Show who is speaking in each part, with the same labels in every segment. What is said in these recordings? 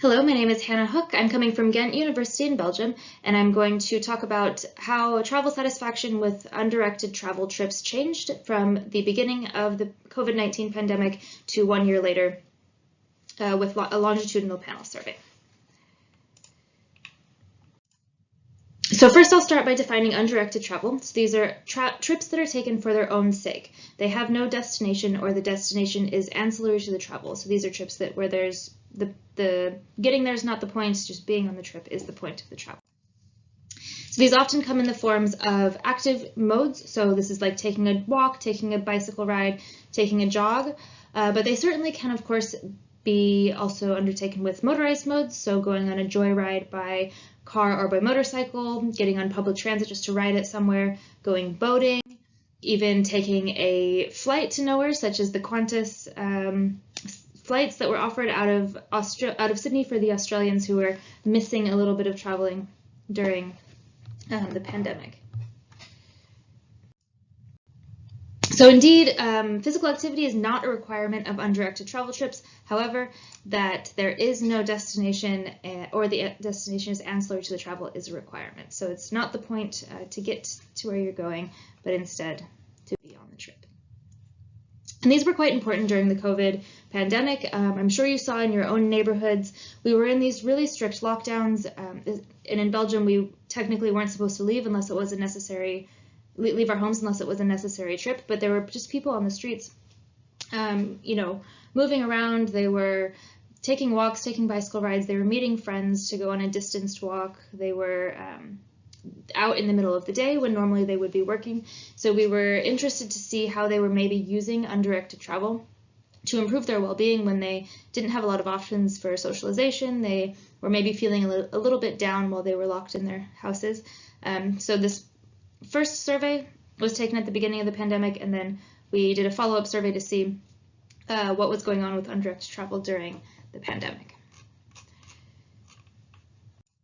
Speaker 1: Hello, my name is Hannah Hook. I'm coming from Ghent University in Belgium, and I'm going to talk about how travel satisfaction with undirected travel trips changed from the beginning of the COVID-19 pandemic to 1 year later with a longitudinal panel survey. So first I'll start by defining undirected travel. So these are trips that are taken for their own sake. They have no destination, or the destination is ancillary to the travel. So these are trips where there's the getting there is not the point, just being on the trip is the point of the travel. So these often come in the forms of active modes. So this is like taking a walk, taking a bicycle ride, taking a jog, but they certainly can, of course, be also undertaken with motorized modes. So going on a joyride by car or by motorcycle, getting on public transit just to ride it somewhere, going boating, even taking a flight to nowhere, such as the Qantas flights that were offered out of Sydney for the Australians who were missing a little bit of traveling during the pandemic. So indeed, physical activity is not a requirement of undirected travel trips. However, that there is no destination or the destination is ancillary to the travel is a requirement. So it's not the point to get to where you're going, but instead to be on the trip. And these were quite important during the COVID pandemic. I'm sure you saw in your own neighborhoods, we were in these really strict lockdowns. And in Belgium, we technically weren't supposed to leave unless it was leave our homes unless it was a necessary trip, but there were just people on the streets, moving around. They were taking walks, taking bicycle rides. They were meeting friends to go on a distanced walk. They were out in the middle of the day when normally they would be working. So we were interested to see how they were maybe using undirected travel to improve their well-being when they didn't have a lot of options for socialization. They were maybe feeling a little bit down while they were locked in their houses. So this first survey was taken at the beginning of the pandemic, and then we did a follow-up survey to see what was going on with undirected travel during the pandemic.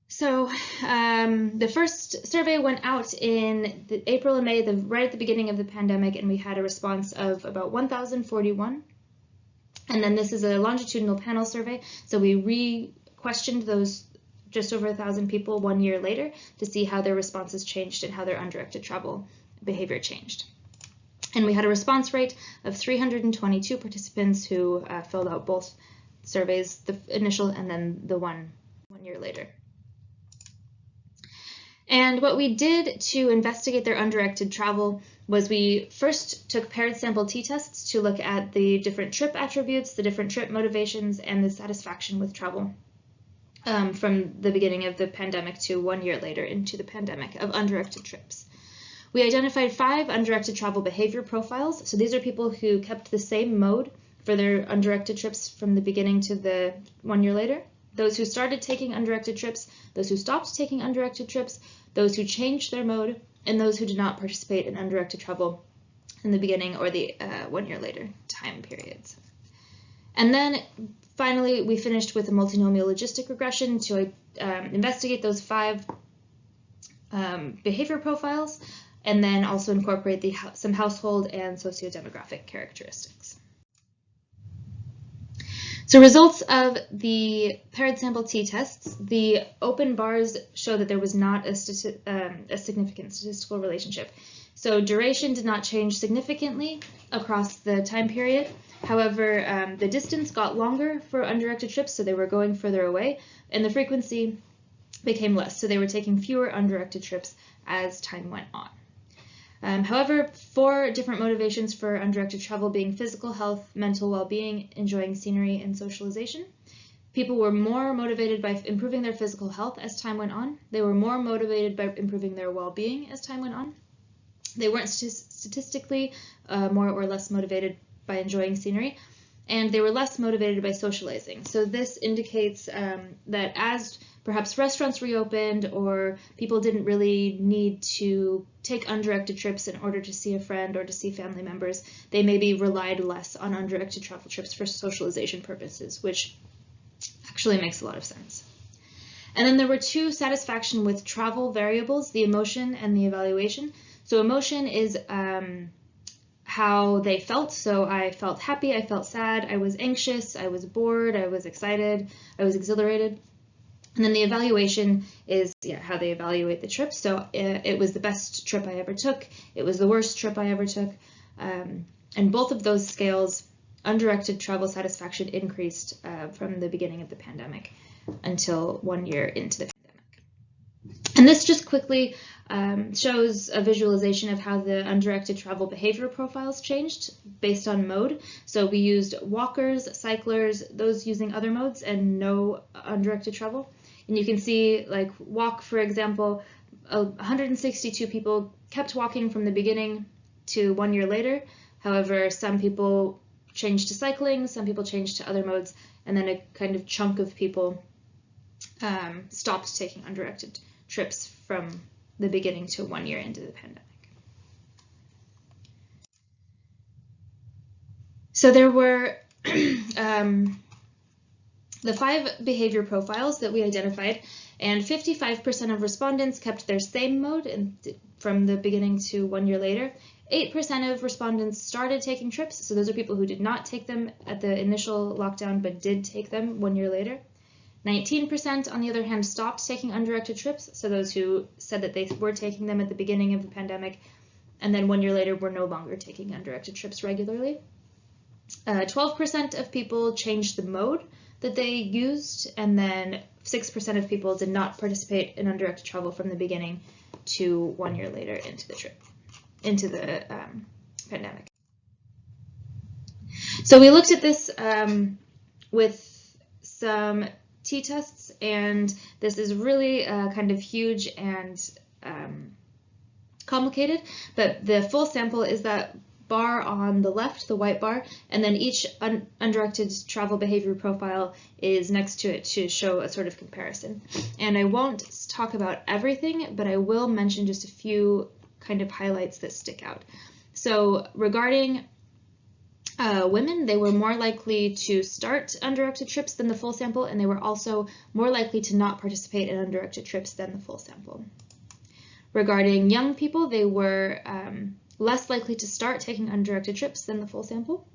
Speaker 1: So the first survey went out in April and May, right at the beginning of the pandemic, and we had a response of about 1,041. And then this is a longitudinal panel survey, so we re-questioned those just over 1,000 people 1 year later to see how their responses changed and how their undirected travel behavior changed. And we had a response rate of 322 participants who filled out both surveys, the initial and then the one year later. And what we did to investigate their undirected travel was we first took paired sample t-tests to look at the different trip attributes, the different trip motivations, and the satisfaction with travel from the beginning of the pandemic to 1 year later into the pandemic of undirected trips. We identified 5 undirected travel behavior profiles. So these are people who kept the same mode for their undirected trips from the beginning to the 1 year later. Those who started taking undirected trips, those who stopped taking undirected trips, those who changed their mode, and those who did not participate in undirected travel in the beginning or the 1 year later time periods. And then finally, we finished with a multinomial logistic regression to investigate those 5 behavior profiles, and then also incorporate some household and sociodemographic characteristics. So results of the paired sample t-tests, the open bars show that there was not a significant statistical relationship. So duration did not change significantly across the time period. However, the distance got longer for undirected trips, so they were going further away, and the frequency became less, so they were taking fewer undirected trips as time went on. However, 4 different motivations for undirected travel being physical health, mental well-being, enjoying scenery, and socialization. People were more motivated by improving their physical health as time went on. They were more motivated by improving their well-being as time went on. They weren't statistically more or less motivated by enjoying scenery, and they were less motivated by socializing. So this indicates that as perhaps restaurants reopened or people didn't really need to take undirected trips in order to see a friend or to see family members, they maybe relied less on undirected travel trips for socialization purposes, which actually makes a lot of sense. And then there were 2 satisfaction with travel variables, the emotion and the evaluation. So emotion is how they felt. So I felt happy, I felt sad, I was anxious, I was bored, I was excited, I was exhilarated. And then the evaluation is how they evaluate the trip. So it was the best trip I ever took, it was the worst trip I ever took. And both of those scales, undirected travel satisfaction increased from the beginning of the pandemic until 1 year into the pandemic. And this just quickly shows a visualization of how the undirected travel behavior profiles changed based on mode. So we used walkers, cyclers, those using other modes, and no undirected travel. And you can see, like, walk, for example, 162 people kept walking from the beginning to 1 year later. However, some people changed to cycling, some people changed to other modes, and then a kind of chunk of people stopped taking undirected trips from the beginning to 1 year into the pandemic. So there were the 5 behavior profiles that we identified, and 55% of respondents kept their same mode from the beginning to 1 year later. 8% of respondents started taking trips, so those are people who did not take them at the initial lockdown but did take them 1 year later. 19%, on the other hand, stopped taking undirected trips, so those who said that they were taking them at the beginning of the pandemic and then 1 year later were no longer taking undirected trips regularly. 12% of people changed the mode that they used, and then 6% of people did not participate in undirected travel from the beginning to 1 year later into the pandemic. So we looked at this with some t-tests, and this is really kind of huge and complicated, but the full sample is that bar on the left, the white bar, and then each undirected travel behavior profile is next to it to show a sort of comparison. And I won't talk about everything, but I will mention just a few kind of highlights that stick out. So regarding women, they were more likely to start undirected trips than the full sample, and they were also more likely to not participate in undirected trips than the full sample. Regarding young people, they were less likely to start taking undirected trips than the full sample.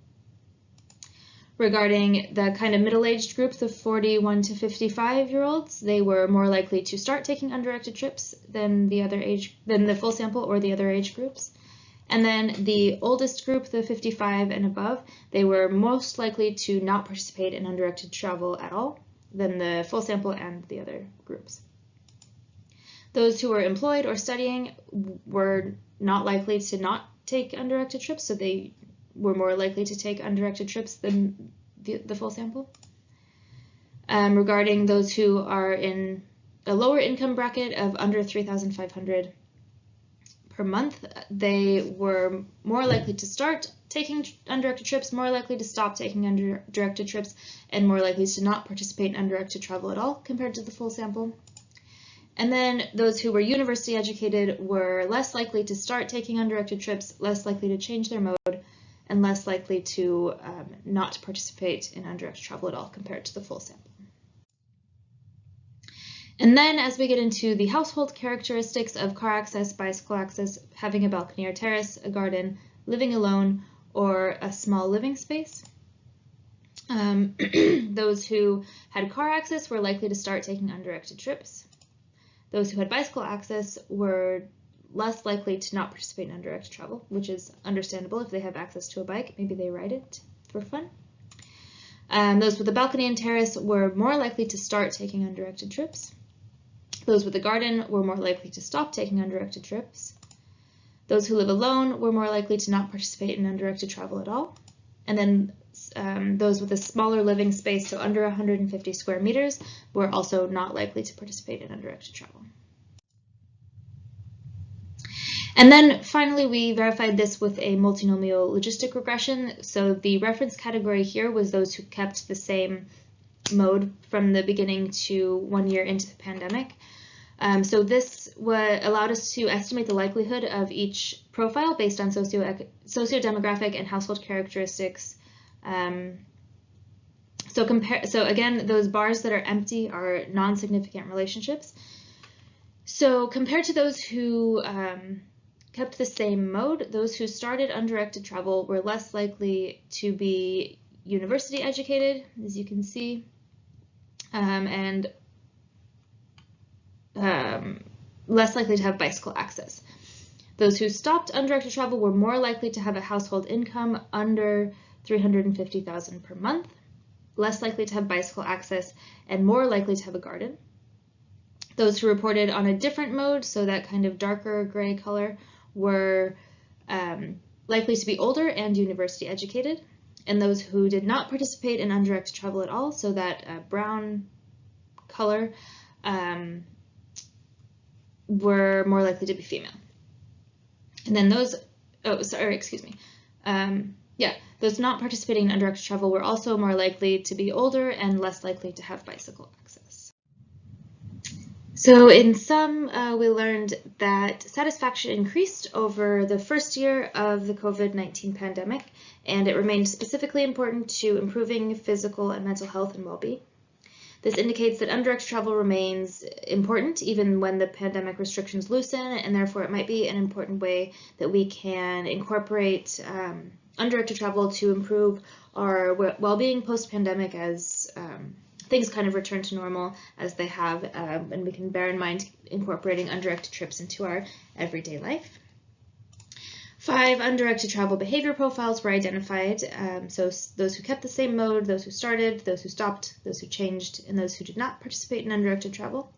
Speaker 1: Regarding the kind of middle-aged group, the 41 to 55-year-olds, they were more likely to start taking undirected trips than the full sample or the other age groups. And then the oldest group, the 55 and above, they were most likely to not participate in undirected travel at all than the full sample and the other groups. Those who were employed or studying were not likely to not take undirected trips, so they were more likely to take undirected trips than the full sample. Regarding those who are in a lower income bracket of under $3,500 per month, they were more likely to start taking undirected trips, more likely to stop taking undirected trips, and more likely to not participate in undirected travel at all compared to the full sample. And then those who were university educated were less likely to start taking undirected trips, less likely to change their mode, and less likely to not participate in undirected travel at all compared to the full sample. And then as we get into the household characteristics of car access, bicycle access, having a balcony or terrace, a garden, living alone, or a small living space, those who had car access were likely to start taking undirected trips. Those who had bicycle access were less likely to not participate in undirected travel, which is understandable. If they have access to a bike, maybe they ride it for fun. Those with a balcony and terrace were more likely to start taking undirected trips. Those with a garden were more likely to stop taking undirected trips. Those who live alone were more likely to not participate in undirected travel at all. And then those with a smaller living space, so under 150 square meters, were also not likely to participate in undirected travel. And then finally, we verified this with a multinomial logistic regression. So the reference category here was those who kept the same mode from the beginning to 1 year into the pandemic. So this allowed us to estimate the likelihood of each profile based on socio-demographic and household characteristics. So again, those bars that are empty are non-significant relationships. So compared to those who kept the same mode, those who started undirected travel were less likely to be university educated, as you can see, and less likely to have bicycle access. Those who stopped undirected travel were more likely to have a household income under $350,000 per month, less likely to have bicycle access, and more likely to have a garden. Those who reported on a different mode, so that kind of darker gray color, were likely to be older and university educated. And those who did not participate in undirected travel at all, so that brown color, were more likely to be female. And then those, those not participating in undirected travel were also more likely to be older and less likely to have bicycle access. So in sum, we learned that satisfaction increased over the first year of the COVID-19 pandemic, and it remained specifically important to improving physical and mental health and well-being. This indicates that undirected travel remains important even when the pandemic restrictions loosen, and therefore it might be an important way that we can incorporate undirected travel to improve our well-being post-pandemic as things kind of return to normal as they have, and we can bear in mind incorporating undirected trips into our everyday life. 5 undirected travel behavior profiles were identified, so those who kept the same mode, those who started, those who stopped, those who changed, and those who did not participate in undirected travel.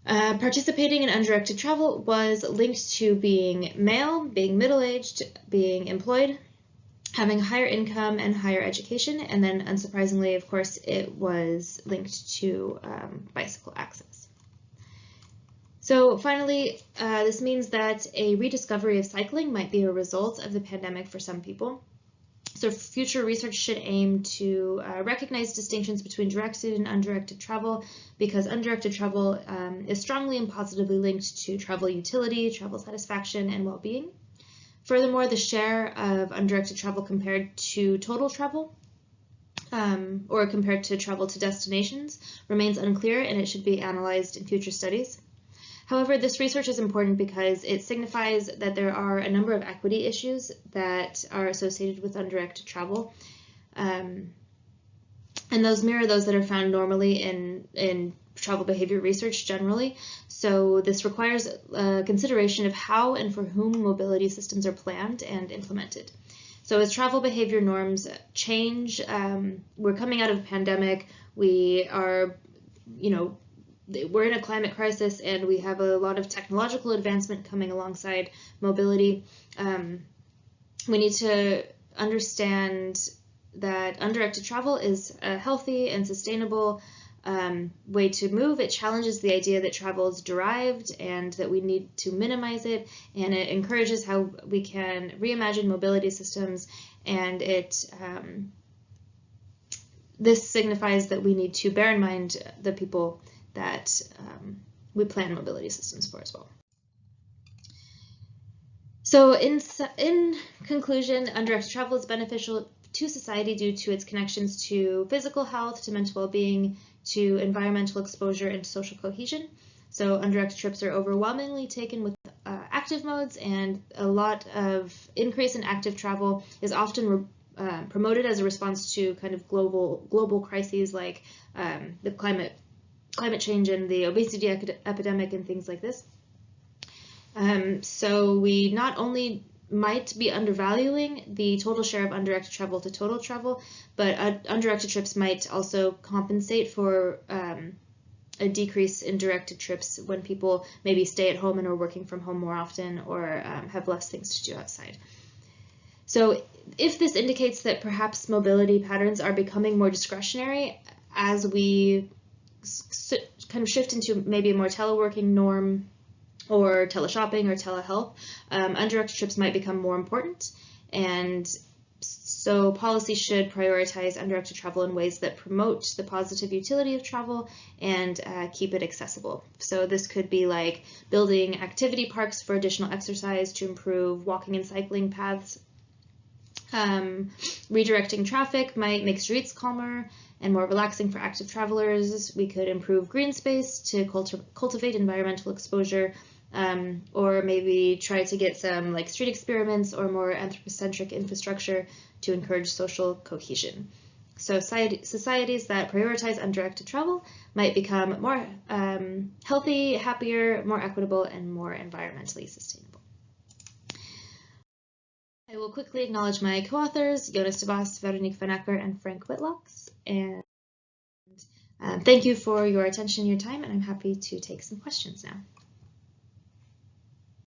Speaker 1: Participating in undirected travel was linked to being male, being middle-aged, being employed, having higher income and higher education, and then unsurprisingly, of course, it was linked to bicycle access. So finally, this means that a rediscovery of cycling might be a result of the pandemic for some people. So future research should aim to recognize distinctions between directed and undirected travel, because undirected travel is strongly and positively linked to travel utility, travel satisfaction, and well-being. Furthermore, the share of undirected travel compared to total travel or compared to travel to destinations remains unclear, and it should be analyzed in future studies. However, this research is important because it signifies that there are a number of equity issues that are associated with undirected travel, and those mirror those that are found normally in travel behavior research generally. So this requires consideration of how and for whom mobility systems are planned and implemented. So as travel behavior norms change, we're coming out of a pandemic, we are, we're in a climate crisis, and we have a lot of technological advancement coming alongside mobility. We need to understand that undirected travel is a healthy and sustainable way to move. It challenges the idea that travel is derived and that we need to minimize it, and it encourages how we can reimagine mobility systems, and this signifies that we need to bear in mind the people that we plan mobility systems for as well. So in conclusion, undirected travel is beneficial to society due to its connections to physical health, to mental well-being, to environmental exposure, and social cohesion. So undirected trips are overwhelmingly taken with active modes, and a lot of increase in active travel is often promoted as a response to kind of global crises like the climate change and the obesity epidemic and things like this. So we not only might be undervaluing the total share of undirected travel to total travel, but undirected trips might also compensate for a decrease in directed trips when people maybe stay at home and are working from home more often, or have less things to do outside. So if this indicates that perhaps mobility patterns are becoming more discretionary as we kind of shift into maybe a more teleworking norm, or teleshopping or telehealth, undirected trips might become more important, and so policy should prioritize undirected travel in ways that promote the positive utility of travel and keep it accessible. So this could be like building activity parks for additional exercise to improve walking and cycling paths. Redirecting traffic might make streets calmer and more relaxing for active travelers. We could improve green space to cultivate environmental exposure or maybe try to get some like street experiments or more anthropocentric infrastructure to encourage social cohesion. So societies that prioritize undirected travel might become more healthy, happier, more equitable, and more environmentally sustainable. I will quickly acknowledge my co-authors, Jonas de Vos, Veronique van Acker, and Frank Whitlocks. And thank you for your attention and your time, and I'm happy to take some questions now.